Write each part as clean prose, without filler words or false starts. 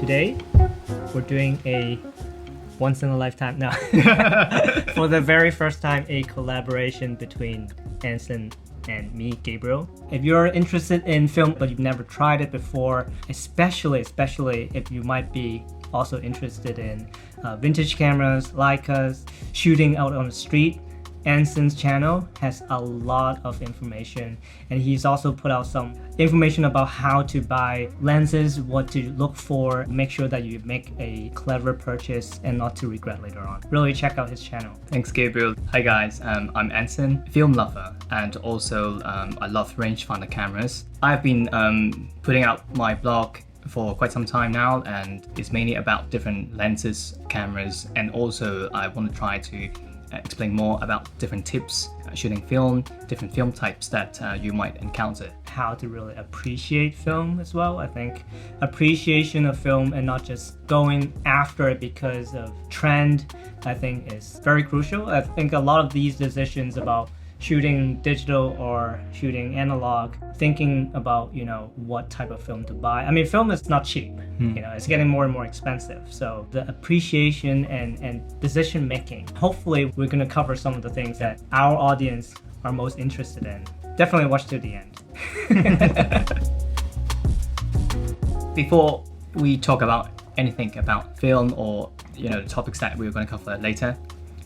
Today, we're doing a once in a lifetime, no, for the very first time, a collaboration between Anson and me, Gabriel. If you're interested in film but you've never tried it before, especially if you might be also interested in vintage cameras, Leicas, shooting out on the street, Anson's channel has a lot of information, and he's also put out some information about how to buy lenses, what to look for, make sure that you make a clever purchase and not to regret later on. Really check out his channel. Thanks, Gabriel. Hi guys, I'm Anson, film lover, and also I love rangefinder cameras. I've been putting out my blog for quite some time now, and it's mainly about different lenses, cameras, and also I want to try to explain more about different tips shooting film, different film types that you might encounter. How to really appreciate film as well. I think appreciation of film and not just going after it because of trend, I think is very crucial. I think a lot of these decisions about shooting digital or shooting analog, thinking about, what type of film to buy. I mean, film is not cheap, it's getting more and more expensive. So the appreciation and decision making, hopefully we're gonna cover some of the things that our audience are most interested in. Definitely watch to the end. Before we talk about anything about film or, the topics that we're going to cover later,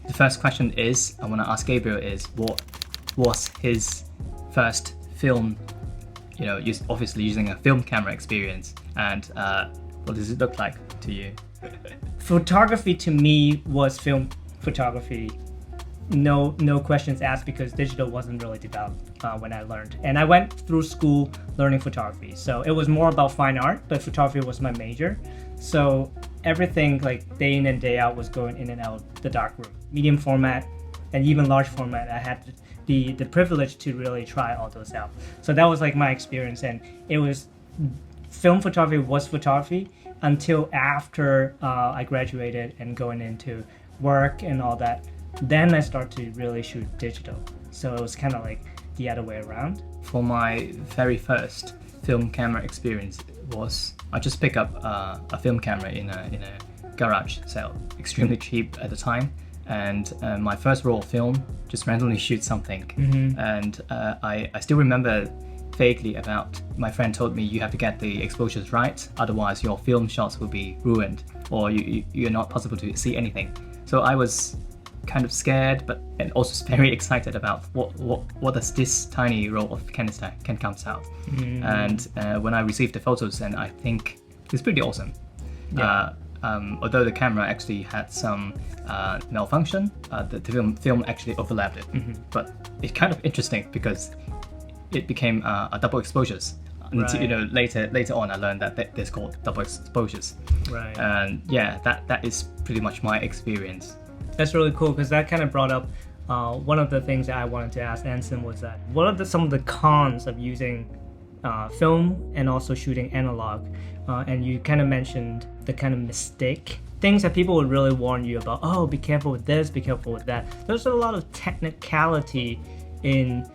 the first question I want to ask Gabriel is, what was his first film, obviously using a film camera experience, and what does it look like to you? Photography to me was film photography. No questions asked, because digital wasn't really developed when I learned. And I went through school learning photography. So it was more about fine art, but photography was my major. So everything like day in and day out was going in and out the darkroom. Medium format and even large format, I had the privilege to really try all those out. So that was like my experience, and it was film photography was photography until after I graduated and going into work and all that. Then I started to really shoot digital. So it was kind of like the other way around. For my very first film camera experience was, I just picked up a film camera in a garage sale, extremely cheap at the time. And my first roll of film, just randomly shoot something. Mm-hmm. And I still remember vaguely about, my friend told me you have to get the exposures right, otherwise your film shots will be ruined, or you're not possible to see anything. So I was kind of scared, and also very excited about what does this tiny roll of canister can come out. Mm. And when I received the photos, and I think it's pretty awesome. Yeah. Although the camera actually had some malfunction, the film actually overlapped it. Mm-hmm. But it's kind of interesting because it became a double exposures. Right. Until, later on, I learned that it's called double exposures. Right. And yeah, that is pretty much my experience. That's really cool, because that kind of brought up one of the things that I wanted to ask Anson was that what are some of the cons of using film and also shooting analog? And you kind of mentioned the kind of mistake, things that people would really warn you about. Oh, be careful with this, be careful with that. There's a lot of technicality in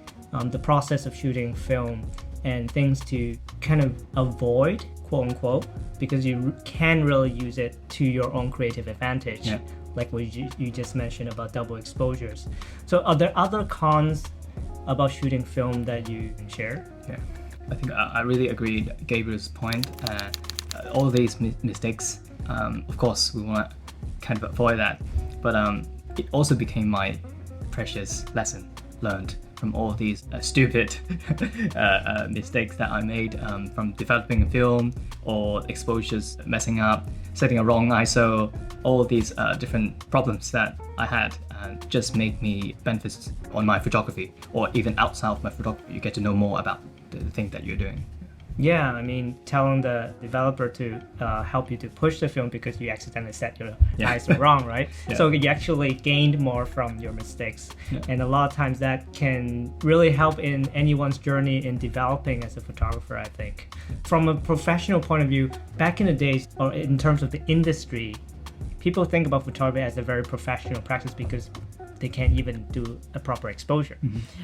the process of shooting film, and things to kind of avoid, quote unquote, because you can really use it to your own creative advantage. Yeah. Like what you just mentioned about double exposures. So are there other cons about shooting film that you can share? Yeah, I think I really agree with Gabriel's point. All these mistakes, of course, we want to kind of avoid that. But it also became my precious lesson learned from all these stupid mistakes that I made from developing a film, or exposures messing up, setting a wrong ISO, all these different problems that I had just made me benefits on my photography, or even outside of my photography. You get to know more about the thing that you're doing. Yeah, I mean, telling the developer to help you to push the film because you accidentally set your ISO wrong, right? Yeah. So you actually gained more from your mistakes. Yeah. And a lot of times that can really help in anyone's journey in developing as a photographer, I think. From a professional point of view, back in the days, or in terms of the industry, people think about photography as a very professional practice because they can't even do a proper exposure.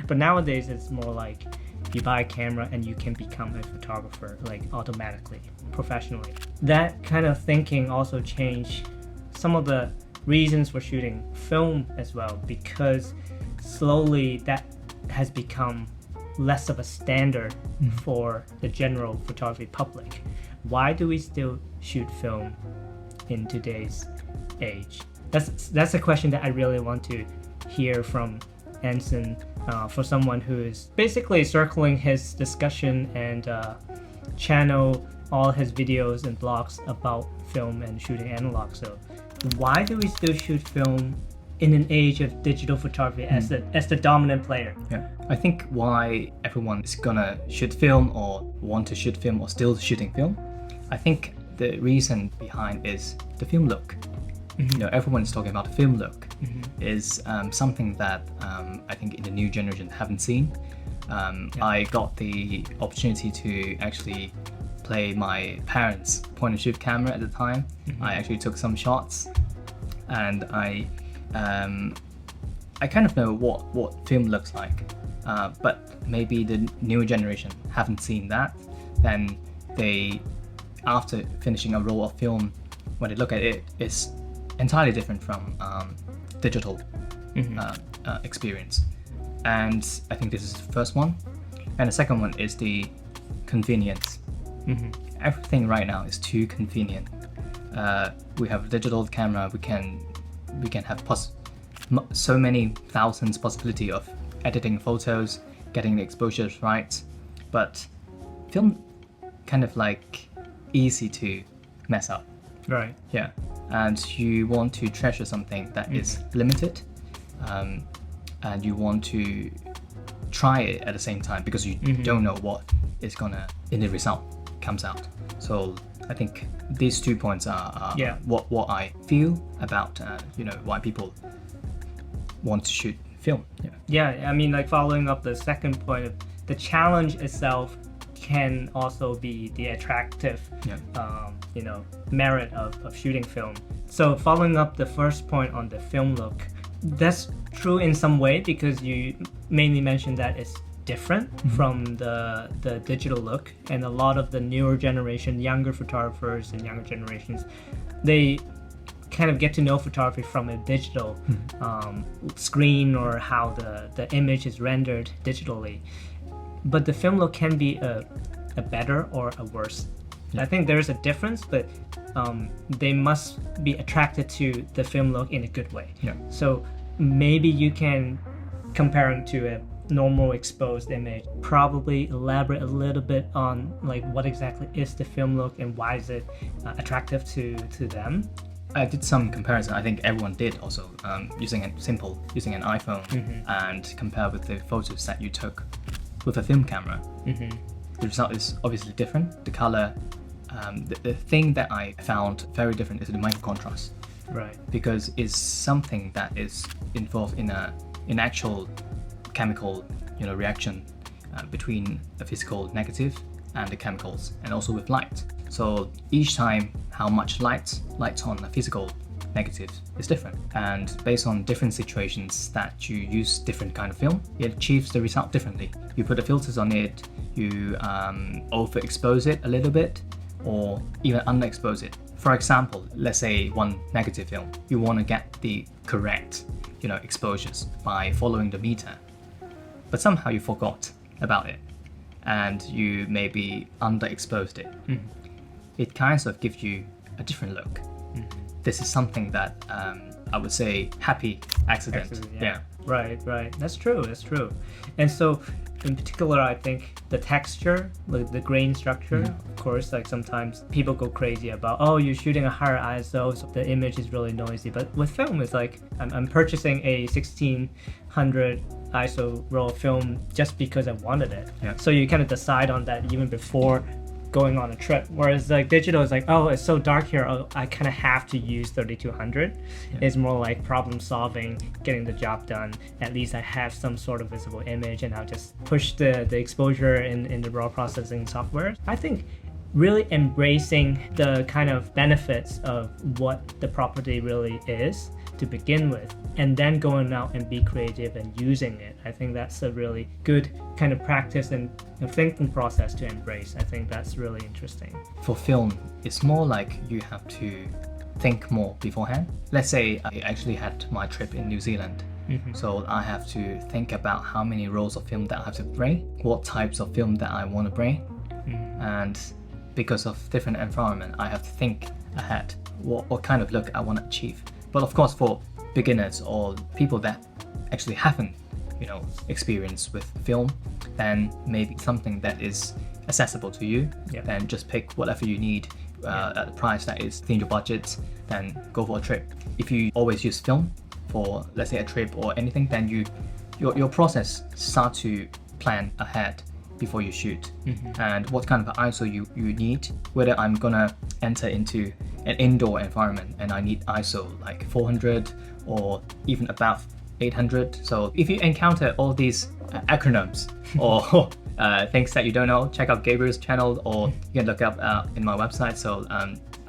But nowadays it's more like you buy a camera and you can become a photographer like automatically, professionally. That kind of thinking also changed some of the reasons for shooting film as well, because slowly that has become less of a standard for the general photography public. Why do we still shoot film in today's age? That's a question that I really want to hear from Anson, for someone who is basically circling his discussion and channel all his videos and blogs about film and shooting analog. So why do we still shoot film in an age of digital photography as the dominant player? Yeah, I think why everyone is gonna shoot film or want to shoot film or still shooting film, I think the reason behind is the film look. You know, everyone is talking about the film look. Is something that I think in the new generation haven't seen. I got the opportunity to actually play my parents' point and shoot camera at the time. I actually took some shots, and I kind of know what film looks like, but maybe the newer generation haven't seen that. Then they, after finishing a roll of film, when they look at it, it's entirely different from digital experience. And I think this is the first one. And the second one is the convenience. Everything right now is too convenient. We have a digital camera. We can have so many thousands possibility of editing photos, getting the exposures right. But film kind of like easy to mess up. Right. Yeah. And you want to treasure something that is limited, and you want to try it at the same time because you don't know what is gonna in the result comes out. So I think these 2 points are what I feel about why people want to shoot film. I mean, like, following up the second point, the challenge itself can also be the attractive merit of shooting film. So following up the first point on the film look, that's true in some way because you mainly mentioned that it's different from the digital look, and a lot of the newer generation, younger photographers and younger generations, they kind of get to know photography from a digital screen or how the image is rendered digitally. But the film look can be a better or a worse. I think there's a difference, but they must be attracted to the film look in a good way. So maybe you can compare them to a normal exposed image, probably elaborate a little bit on like what exactly is the film look and why is it attractive to them. I did some comparison. I think everyone did also, using an iPhone and compare with the photos that you took with a film camera. The result is obviously different. The color, the thing that I found very different is the micro contrast. Right. Because it's something that is involved in an actual chemical reaction between a physical negative and the chemicals, and also with light. So each time how much light on a physical negative is different, and based on different situations that you use different kind of film, it achieves the result differently. You put the filters on it, you overexpose it a little bit, or even underexpose it. For example, let's say one negative film, you want to get the correct exposures by following the meter, but somehow you forgot about it and you maybe underexposed it. It kind of gives you a different look. This is something that I would say happy accident. Yeah. Right. That's true. And so in particular, I think the texture, like the grain structure, of course, like sometimes people go crazy about, oh, you're shooting a higher ISO, so the image is really noisy. But with film, it's like I'm purchasing a 1600 ISO roll of film just because I wanted it. So you kind of decide on that even before going on a trip, whereas like digital is like, oh, it's so dark here, oh, I kind of have to use 3200. It's more like problem solving, getting the job done. At least I have some sort of visible image, and I'll just push the exposure in the raw processing software. I think really embracing the kind of benefits of what the property really is to begin with, and then going out and be creative and using it. I think that's a really good kind of practice and thinking process to embrace. I think that's really interesting. For film, it's more like you have to think more beforehand. Let's say I actually had my trip in New Zealand. So I have to think about how many rolls of film that I have to bring, what types of film that I want to bring, and because of different environment, I have to think ahead what kind of look I want to achieve. But of course, for beginners or people that actually haven't, experience with film, then maybe something that is accessible to you. Then just pick whatever you need at a price that is within your budget. Then go for a trip. If you always use film for, let's say, a trip or anything, then your process start to plan ahead before you shoot, and what kind of ISO you need, whether I'm gonna enter into an indoor environment and I need ISO like 400 or even above 800. So if you encounter all these acronyms or things that you don't know, check out Gabriel's channel, or you can look up in my website. So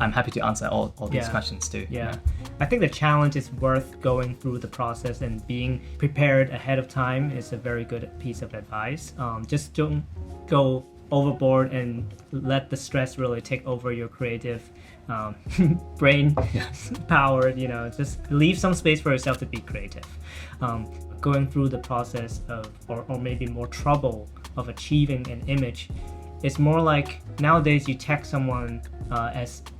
I'm happy to answer all these questions too. I think the challenge is worth going through the process, and being prepared ahead of time is a very good piece of advice. Just don't go overboard and let the stress really take over your creative brain power. Just leave some space for yourself to be creative. Going through the process of, or maybe more trouble of achieving an image, it's more like nowadays you text someone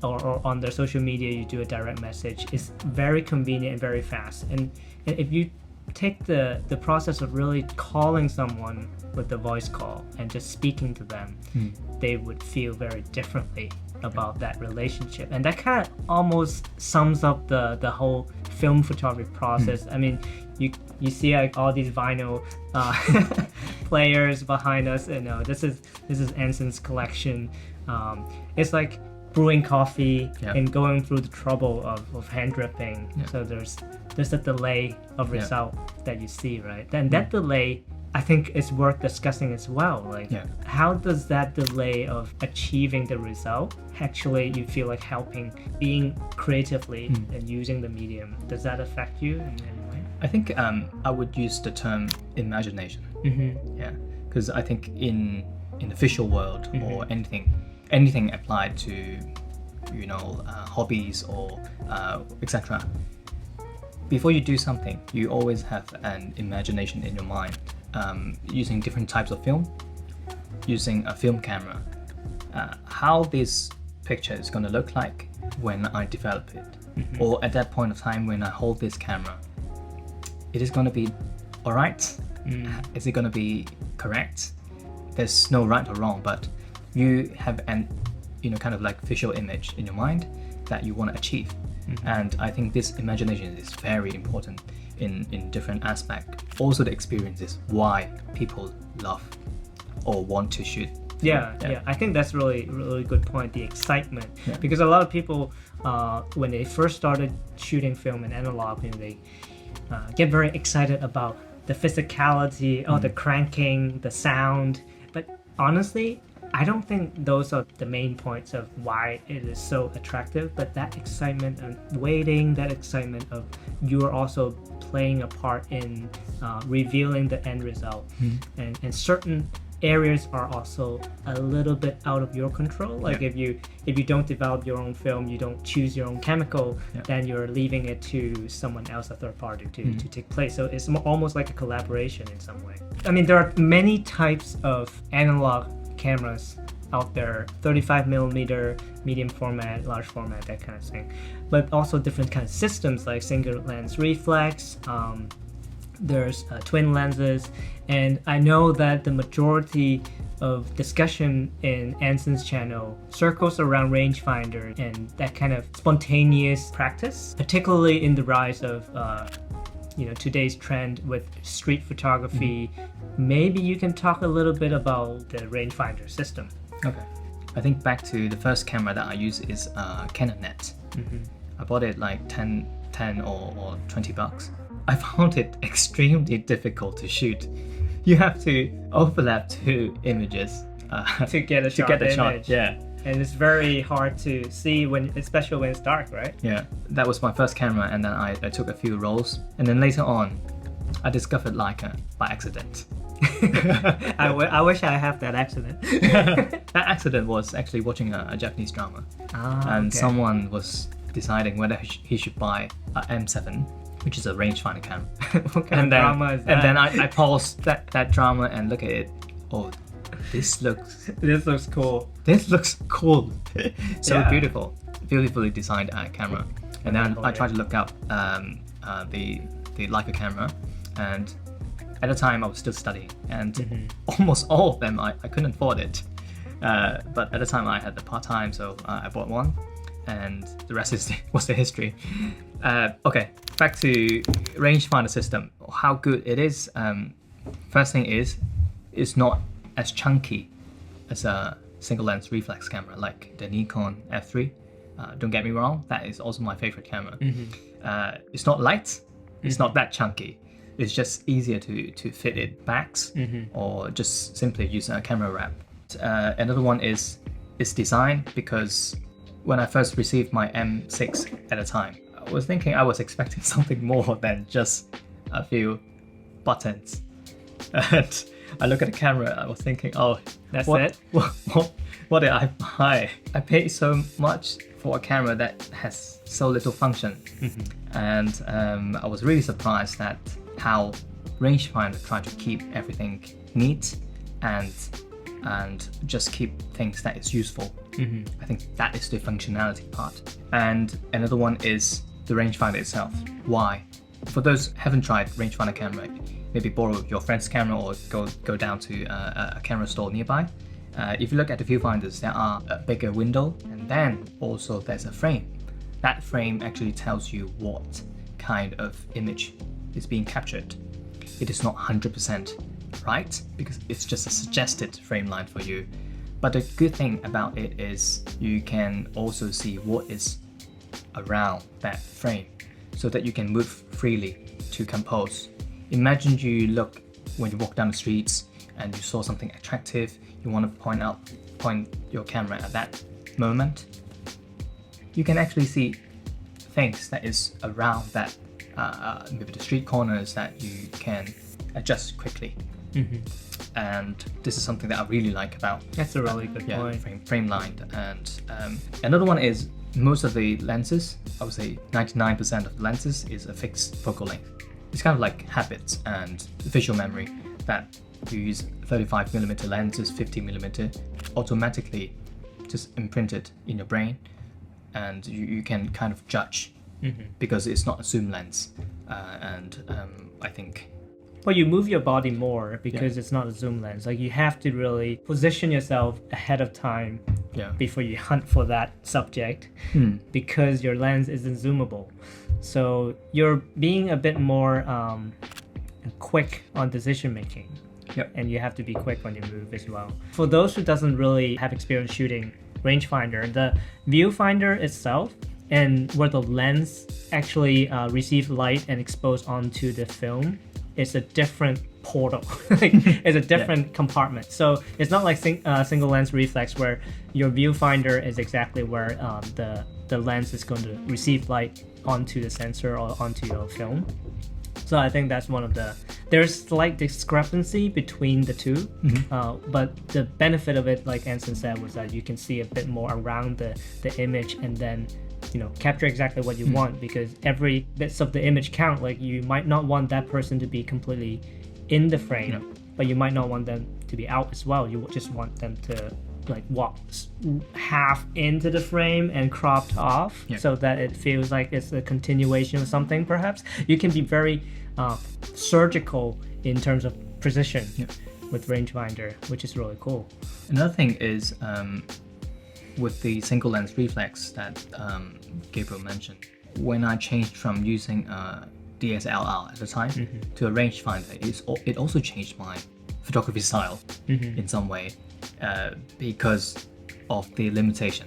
or on their social media you do a direct message. It's very convenient and very fast. And if you take the process of really calling someone with the voice call and just speaking to them, they would feel very differently about that relationship. And that kind of almost sums up the whole film photography process. I mean, you see like all these vinyl players behind us, and this is Anson's collection. It's like brewing coffee and going through the trouble of hand dripping. So there's a delay of result that you see, right? Then that delay, I think, is worth discussing as well. Like, how does that delay of achieving the result actually, you feel like, helping being creatively and using the medium? Does that affect you in any way? I think I would use the term imagination. Because I think in the visual world or anything applied to hobbies or etc. Before you do something, you always have an imagination in your mind, using different types of film, using a film camera, how this picture is going to look like when I develop it, or at that point of time when I hold this camera. It is going to be alright? Is it going to be correct? There's no right or wrong, but you have an kind of like visual image in your mind that you want to achieve. And I think this imagination is very important in different aspects. Also the experience is why people love or want to shoot. I think that's really good point, the excitement. Because a lot of people, when they first started shooting film and analog, they get very excited about the physicality, the cranking, the sound. But honestly, I don't think those are the main points of why it is so attractive, but that excitement of waiting, that excitement of you're also playing a part in revealing the end result. And certain areas are also a little bit out of your control. Like if you don't develop your own film, you don't choose your own chemical, then you're leaving it to someone else, a third party, to take place. So it's almost like a collaboration in some way. I mean, there are many types of analog cameras out there, 35mm, medium format, large format, that kind of thing, but also different kind of systems like single lens reflex. There's twin lenses, and I know that the majority of discussion in Anson's channel circles around Rangefinder and that kind of spontaneous practice, particularly in the rise of today's trend with street photography. Maybe you can talk a little bit about the Rangefinder system. Okay. I think back to the first camera that I use is Canon Net. I bought it like 10 or $20. I found it extremely difficult to shoot. You have to overlap two images to get a shot. Yeah. and it's very hard to see when, especially when it's dark, right? Yeah, that was my first camera, and then I took a few rolls, and then later on, I discovered Leica by accident. I wish I have that accident. That accident was actually watching a Japanese drama, Okay. and someone was deciding whether he should buy a M7, which is a rangefinder camera. What kind of drama is that? And then I paused that drama and look at it. Oh, this looks cool. This looks cool. So Yeah. beautifully designed camera. And then I tried to look up the Leica camera, and at the time I was still studying, and almost all of them I couldn't afford it. But at the time I had the part-time, so I bought one, and the rest was the history. Okay, back to rangefinder system. How good it is. First thing is, it's not as chunky as a single lens reflex camera like the Nikon F3. Don't get me wrong, that is also my favorite camera. It's not light, it's not that chunky. It's just easier to fit it backs, or just simply use a camera wrap. Another one is its design, because when I first received my M6 at the time, I was expecting something more than just a few buttons. And I look at the camera, I was thinking, oh, That's what, it? What did I buy? I paid so much for a camera that has so little function. And I was really surprised at how Rangefinder tried to keep everything neat and just keep things that is useful. I think that is the functionality part. And another one is the rangefinder itself. Why? For those who haven't tried rangefinder camera, maybe borrow your friend's camera or go down to a camera store nearby. If you look at the viewfinders, there are a bigger window, and then also there's a frame. That frame actually tells you what kind of image is being captured. It is not 100% right, because it's just a suggested frame line for you. But the good thing about it is you can also see what is around that frame, so that you can move freely to compose. Imagine you look when you walk down the streets and you saw something attractive, you want to point your camera at that moment. You can actually see things that is around that, maybe the street corners that you can adjust quickly. And this is something that I really like about That's a really good point. frame lined. And another one is most of the lenses, I would say 99% of the lenses is a fixed focal length. It's kind of like habits and visual memory, that you use 35mm lenses, 50mm, automatically just imprinted in your brain, and you can kind of judge because it's not a zoom lens. I think Well, you move your body more because it's not a zoom lens. Like, you have to really position yourself ahead of time before you hunt for that subject, because your lens isn't zoomable. So you're being a bit more quick on decision making. And you have to be quick on your move as well. For those who doesn't really have experience shooting rangefinder, the viewfinder itself and where the lens actually receives light and expose onto the film, it's a different portal. It's a different compartment. So it's not like single lens reflex where your viewfinder is exactly where the lens is going to receive light onto the sensor or onto your film. So I think that's one of there's slight discrepancy between the two, but the benefit of it, like Anson said, was that you can see a bit more around the image, and then capture exactly what you want, because every bits of the image count. Like, you might not want that person to be completely in the frame, but you might not want them to be out as well. You just want them to like walk half into the frame and cropped off, so that it feels like it's a continuation of something. Perhaps you can be very surgical in terms of precision with rangefinder, which is really cool. Another thing is with the single lens reflex that Gabriel mentioned, when I changed from using DSLR at the time to a rangefinder, it also changed my photography style in some way, because of the limitation.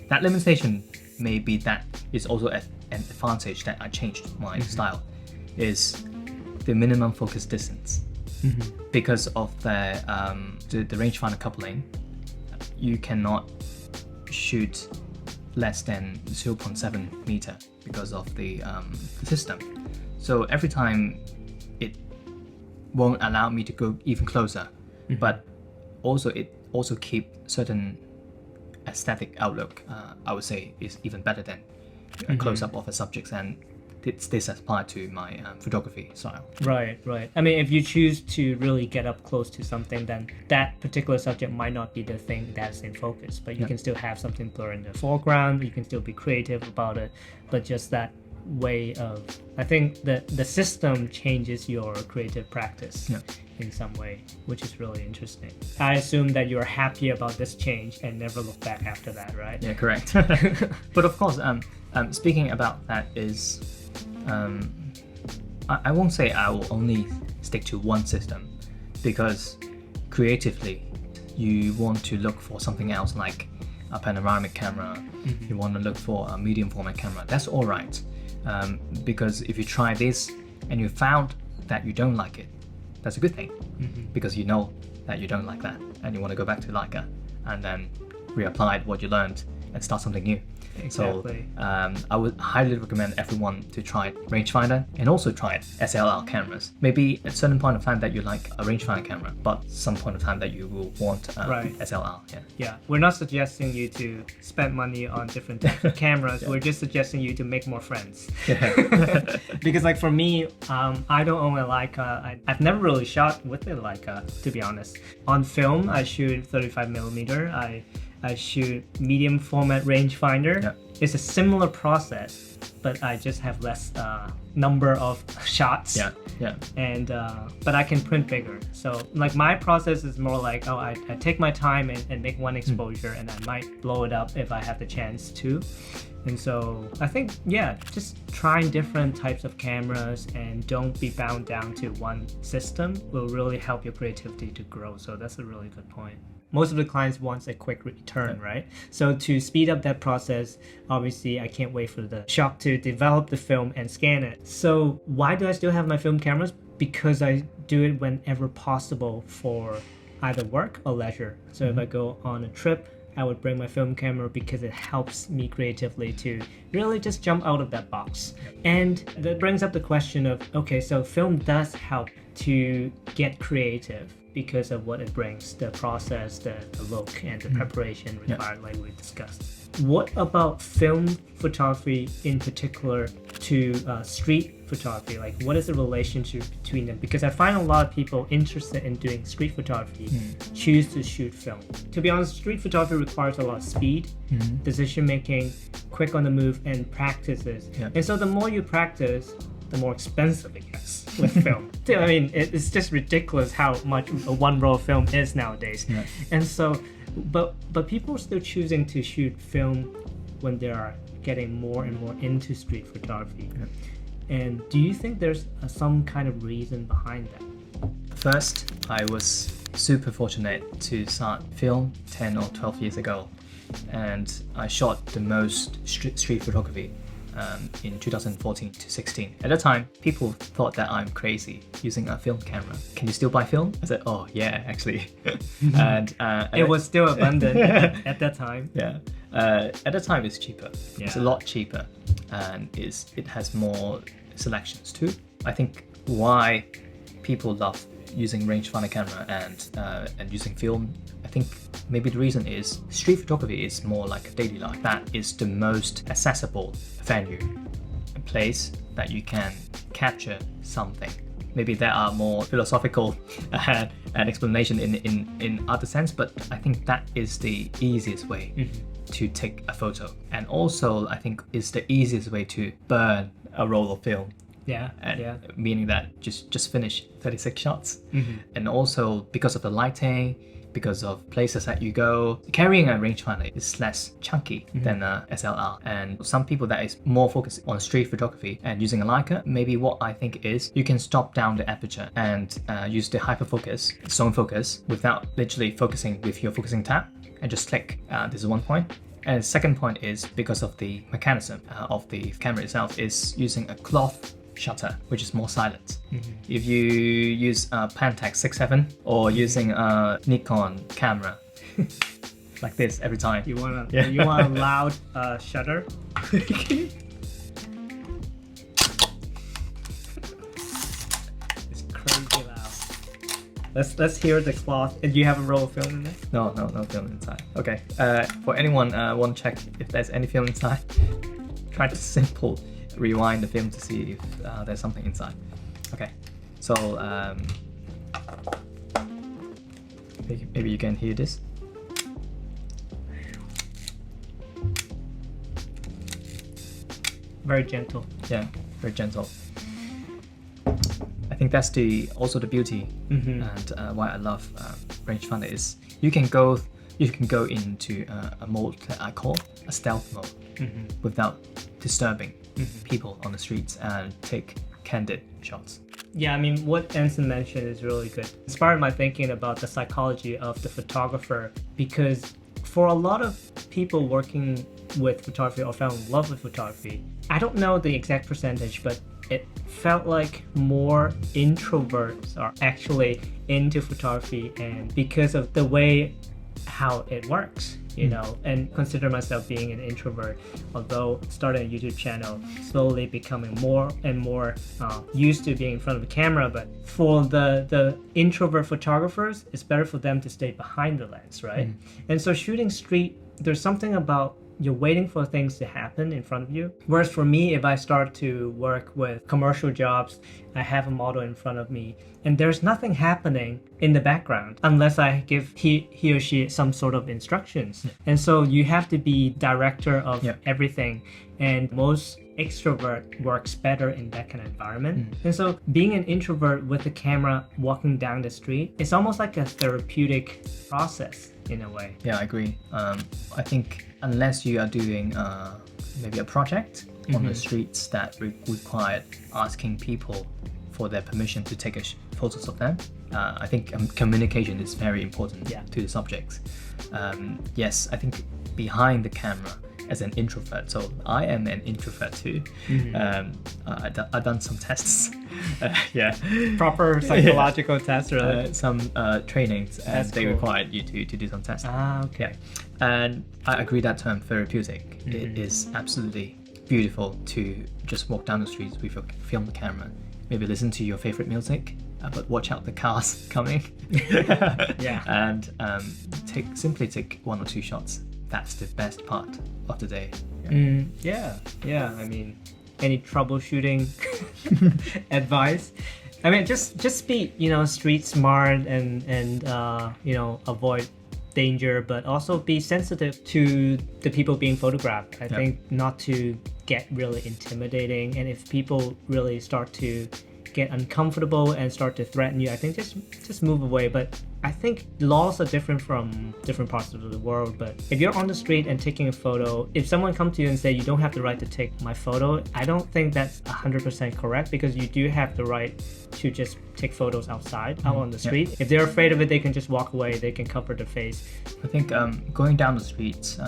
That limitation may be that is also an advantage that I changed my style, is the minimum focus distance. Because of the rangefinder coupling, you cannot shoot less than 0.7 meter because of the system. So every time it won't allow me to go even closer, but also it also keep certain aesthetic outlook. I would say is even better than a close-up of a subject, and this applies to my photography style. Right. I mean, if you choose to really get up close to something, then that particular subject might not be the thing that's in focus, but you can still have something blur in the foreground, you can still be creative about it, but just that way of, I think that the system changes your creative practice in some way, which is really interesting. I assume that you're happy about this change and never look back after that, right? Yeah, correct. But of course, speaking about that is, I won't say I will only stick to one system, because creatively you want to look for something else, like a panoramic camera, you want to look for a medium format camera. That's all right, because if you try this and you found that you don't like it, that's a good thing, because you know that you don't like that and you want to go back to Leica and then reapply what you learned and start something new. Exactly. So I would highly recommend everyone to try Rangefinder and also try SLR cameras. Maybe at a certain point of time that you like a Rangefinder camera, but some point of time that you will want SLR. Yeah, we're not suggesting you to spend money on different types of cameras. We're just suggesting you to make more friends. Because like for me, I don't own a Leica. I've never really shot with a Leica, to be honest. On film, I shoot 35mm. I shoot medium format rangefinder. It's a similar process, but I just have less number of shots. And but I can print bigger. So like my process is more like, I take my time and make one exposure, and I might blow it up if I have the chance to. And so I think, just trying different types of cameras and don't be bound down to one system will really help your creativity to grow. So that's a really good point. Most of the clients want a quick return, right? So to speed up that process, obviously I can't wait for the shop to develop the film and scan it. So why do I still have my film cameras? Because I do it whenever possible for either work or leisure. So if I go on a trip, I would bring my film camera because it helps me creatively to really just jump out of that box. And that brings up the question of, okay, so film does help to get creative because of what it brings, the process, the look, and the preparation required, like we discussed. What about film photography in particular to street photography? Like, what is the relationship between them? Because I find a lot of people interested in doing street photography choose to shoot film. To be honest, street photography requires a lot of speed, decision making, quick on the move, and practices. And so the more you practice, the more expensive it gets with film. I mean, it's just ridiculous how much a one roll film is nowadays. And so, but people are still choosing to shoot film when they are getting more and more into street photography. And do you think there's some kind of reason behind that? First, I was super fortunate to start film 10 or 12 years ago, and I shot the most street photography in 2014 to 16. At the time, people thought that I'm crazy using a film camera. Can you still buy film? I said, oh yeah, actually. And it was still abundant at that time. At the time, it's cheaper. It's a lot cheaper, and it has more selections too. I think why people love using rangefinder camera and using film, I think maybe the reason is street photography is more like a daily life. That is the most accessible venue, a place that you can capture something. Maybe there are more philosophical and explanation in other sense, but I think that is the easiest way to take a photo. And also, I think it's the easiest way to burn a roll of film. Meaning that just finish 36 shots. And also because of the lighting, because of places that you go, carrying a rangefinder is less chunky than a SLR. And some people that is more focused on street photography and using a Leica, maybe what I think is you can stop down the aperture and use the hyperfocus, zone focus, without literally focusing with your focusing tab, and just click. This is one point. And the second point is because of the mechanism of the camera itself is using a cloth shutter, which is more silent. If you use a Pentax 6.7 or using a Nikon camera, like this every time. You want a Yeah. you want a loud shutter? It's crazy loud. Let's hear the cloth. And do you have a roll of film in there? No film inside. Okay. For anyone want to check if there's any film inside, try to simple rewind the film to see if there's something inside. Okay. So maybe you can hear this. Very gentle. Yeah, very gentle. I think that's also the beauty and why I love Rangefinder is you can go into a mode that I call a stealth mode without disturbing people on the streets and take candid shots. Yeah, I mean, what Anson mentioned is really good. Inspired my thinking about the psychology of the photographer, because for a lot of people working with photography or fell in love with photography, I don't know the exact percentage, but it felt like more introverts are actually into photography, and because of the way how it works, you know, and consider myself being an introvert, although starting a YouTube channel, slowly becoming more and more used to being in front of the camera. But for the introvert photographers, it's better for them to stay behind the lens, right? And so shooting street, there's something about you're waiting for things to happen in front of you. Whereas for me, if I start to work with commercial jobs, I have a model in front of me and there's nothing happening in the background unless I give he or she some sort of instructions. And so you have to be director of everything. And most extrovert works better in that kind of environment. And so being an introvert with a camera walking down the street, it's almost like a therapeutic process in a way. Yeah, I agree. I think unless you are doing maybe a project on the streets that required asking people for their permission to take photos of them, I think communication is very important to the subjects. Yes, I think behind the camera as an introvert, so I am an introvert too. I've done some tests. Proper psychological tests, really. Some trainings, and That's they cool. required you to do some tests. Okay. And I agree that term therapeutic. It is absolutely beautiful to just walk down the streets with your film camera, maybe listen to your favorite music, but watch out the cars coming. And simply take 1 or 2 shots. That's the best part of the day. I mean, any troubleshooting advice? I mean, just be, street smart and avoid danger, but also be sensitive to the people being photographed. I think not to get really intimidating, and if people really start to get uncomfortable and start to threaten you, I think just move away. But I think laws are different from different parts of the world. But if you're on the street and taking a photo, if someone comes to you and say you don't have the right to take my photo, I don't think that's 100% correct, because you do have the right to just take photos outside, out on the street. If they're afraid of it, they can just walk away. They can cover their face. I think going down the streets,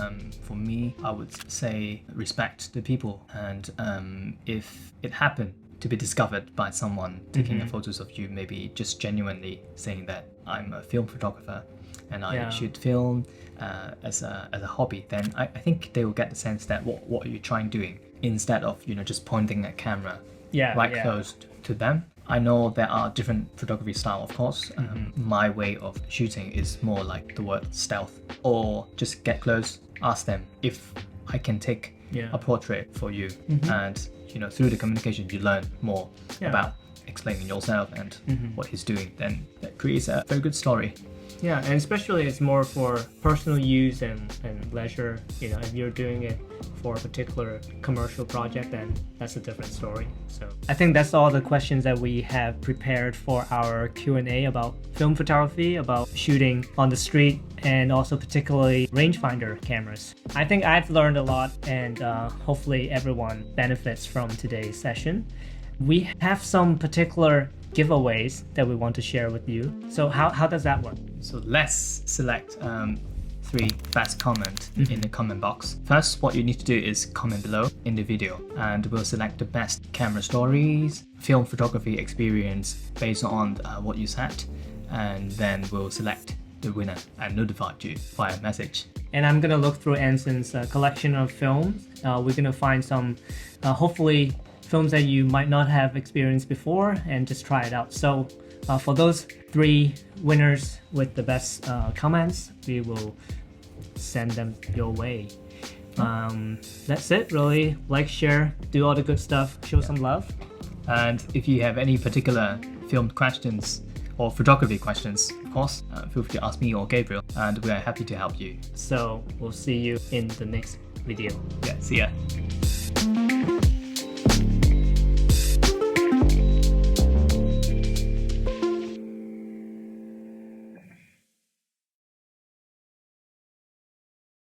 for me, I would say respect the people. And if it happened to be discovered by someone taking photos of you, maybe just genuinely saying that I'm a film photographer and I shoot film as a hobby, then I think they will get the sense that what are you trying doing, instead of just pointing a camera close to them. I know there are different photography style, of course. My way of shooting is more like the word stealth, or just get close, ask them if I can take a portrait for you, and through the communication you learn more about explaining yourself and what he's doing. Then that creates a very good story. Yeah, and especially it's more for personal use and leisure. If you're doing it for a particular commercial project, then that's a different story. So I think that's all the questions that we have prepared for our Q&A about film photography, about shooting on the street, and also particularly rangefinder cameras. I think I've learned a lot, and hopefully everyone benefits from today's session. We have some particular giveaways that we want to share with you. So how does that work? So let's select 3 best comment in the comment box. First, what you need to do is comment below in the video, and we'll select the best camera stories, film photography experience based on what you said, and then we'll select the winner and notified you via message. And I'm gonna look through Anson's collection of films. We're gonna find some, hopefully, films that you might not have experienced before, and just try it out. So for those 3 winners with the best comments, we will send them your way. That's it, really. Like, share, do all the good stuff, show some love. And if you have any particular film questions or photography questions, of course, feel free to ask me or Gabriel, and we are happy to help you. So we'll see you in the next video. Yeah, see ya.